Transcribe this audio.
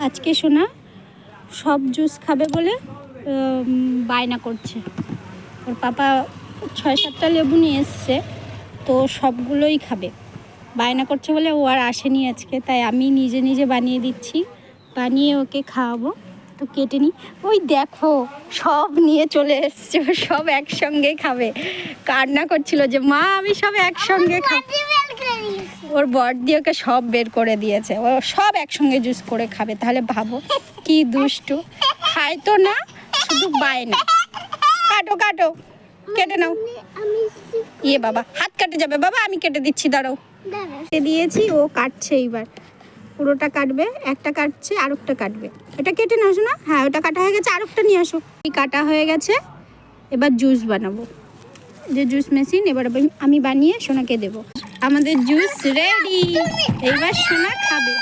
আজকে সোনা সব জুস খাবে বলে বায়না করছে। ওর পাপা 6-7টা লেবু নিয়ে এসছে, তো সবগুলোই খাবে। বায়না করছে বলে ও আর আসেনি আজকে, তাই আমি নিজে নিজে বানিয়ে দিচ্ছি, বানিয়ে ওকে খাওয়াবো। তো কেটে নিই। ওই দেখো সব নিয়ে চলে এসছে, সব একসঙ্গে খাবে। কান্না করছিল যে মা আমি সব একসঙ্গে খাবো। ওর বড়দি ওকে সব বের করে দিয়েছে, ও সব একসঙ্গে জুস করে খাবে। তাহলে ভাবো কি দুষ্টু, খায় তো না, শুধু বায়না। কাটো কাটো, কেটে নাও। ইয়ে বাবা, হাত কাটে যাবে বাবা, আমি কেটে দিচ্ছি, দাঁড়াও। কেটে দিয়েছি, ও কাটছে এইবার। পুরোটা কাটবে, একটা কাটছে আর একটা কাটবে। এটা কেটে নাও শোনা। হ্যাঁ ওটা কাটা হয়ে গেছে, আর একটা নিয়ে আসো। কাটা হয়ে গেছে, এবার জুস বানাবো। যে জুস মেশিন, এবার আমি বানিয়ে সোনাকে দেবো। আমাদের জুস রেডি, এইবার সোনা খাবে।